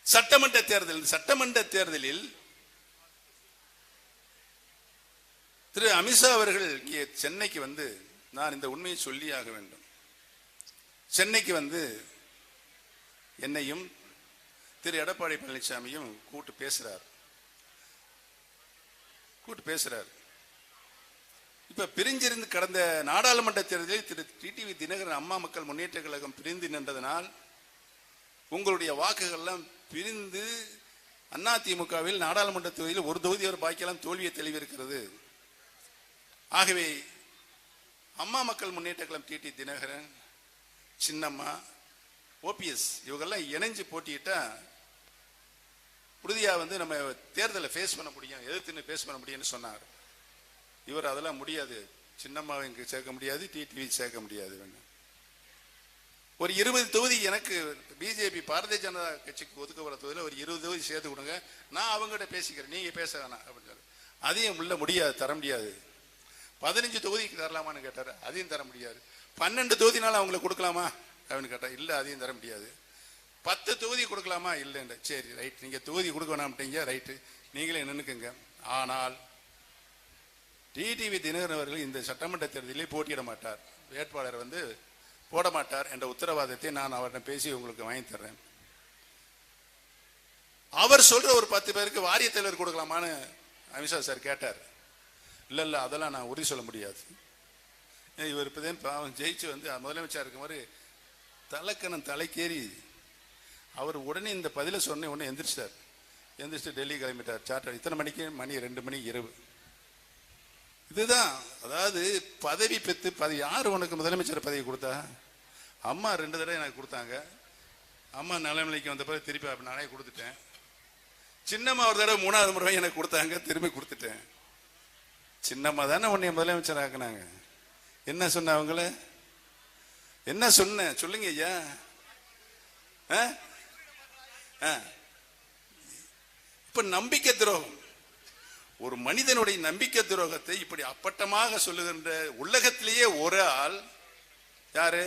சட்டமன்ற தேர்தலில் திரு அமித்ஷா அவர்கள் சென்னைக்கு வந்து, நான் இந்த உண்மையை சொல்லியாக வேண்டும், சென்னைக்கு வந்து என்னையும் திரு எடப்பாடி பழனிசாமியும் கூட்டு பேசுறார். இப்ப பிரிஞ்சிருந்து கடந்த நாடாளுமன்ற தேர்தலில் திரு டிடிவி தினகரன் அம்மா மக்கள் முன்னேற்ற கழகம் பிரிந்து நின்றதனால் உங்களுடைய வாக்குகள்லாம் பிரிந்து அதிமுகவில் நாடாளுமன்ற தொகுதியில் ஒரு தொகுதி ஒரு பாக்கியெல்லாம் தோல்வியை தெளிவிருக்கிறது. ஆகவே அம்மா மக்கள் முன்னேற்ற கழகம் டிடி தினகரன், சின்னம்மா, ஓபிஎஸ் இவங்கெல்லாம் இணைஞ்சு போட்டிட்டா உறுதியா வந்து நம்ம தேர்தலை ஃபேஸ் பண்ண முடியும், எதிர்த்து ஃபேஸ் பண்ண முடியும்னு சொன்னார். இவர் அதெல்லாம் முடியாது, சின்னம்மாவை இங்கே சேர்க்க முடியாது, டிடிவி சேர்க்க முடியாது. ஒரு 20 தொகுதி எனக்கு பிஜேபி பாரதிய ஜனதா கட்சிக்கு ஒதுக்கப்பட தொகுதியில் ஒரு 20 தொகுதி சேர்த்து கொடுங்க, நான் அவங்ககிட்ட பேசிக்கிறேன், நீங்க பேச வேணாம் அப்படின்னு. அதையும் உள்ள முடியாது, தர முடியாது. 15 தொகுதிக்கு தரலாமான்னு கேட்டார், அதையும் தர முடியாது. 12 தொகுதினால அவங்களுக்கு கொடுக்கலாமா அப்படின்னு கேட்டா, இல்லை அதையும் தர முடியாது. 10 தொகுதி கொடுக்கலாமா, இல்லைன்னு. சரி ரைட், நீங்க தொகுதி கொடுக்க வேணாம்ட்டீங்க, ரைட்டு, நீங்களே நின்னுக்குங்க. ஆனால் டிடிவி தினகரன் அவர்கள் இந்த சட்டமன்ற தேர்தலில் போட்டியிட மாட்டார், வேட்பாளர் வந்து போட மாட்டார் என்ற உத்தரவாதத்தை நான் அவரிடம் பேசி உங்களுக்கு வாங்கி தர்றேன். அவர் சொல்ற ஒரு 10 பேருக்கு வாரிய தலைவர் கொடுக்கலாமான்னு அமித்ஷா சார் கேட்டார். இல்ல அதெல்லாம் நான் உறுதி சொல்ல முடியாது. இவர் இப்பதான் பாவம் ஜெயிச்சு வந்து முதலமைச்சர் இருக்கும் மாதிரி தலைக்கணம் தலைக்கேறி அவர் உடனே இந்த பதில சொன்ன உடனே எந்திரிச்சு டெல்லி கிளம்பிட்டார். சார்ட்டர் இத்தனை மணிக்கு, மணி 2 மணி இரவு. இதுதான், அதாவது பதவி பெற்று யாரு உனக்கு முதலமைச்சர் பதவி கொடுத்தா? அம்மா 2 தடவை எனக்கு கொடுத்தாங்க. அம்மா நலநிலைக்கு வந்த பிறகு திருப்பி நானே கொடுத்துட்டேன். சின்னம்மா ஒரு தடவை 3வது முறை எனக்கு கொடுத்தாங்க, திரும்பி கொடுத்துட்டேன். சின்னம்மா தானே உன்னை முதலமைச்சர் ஆக்குனாங்க. என்ன சொன்ன அவங்கள? என்ன சொன்ன சொல்லுங்க ஐயா. இப்ப நம்பிக்கை துரோகம், ஒரு மனிதனுடைய நம்பிக்கை துரோகத்தை இப்படி அப்பட்டமாக சொல்லுகின்ற உலகத்திலேயே ஒரு ஆள் யாரு?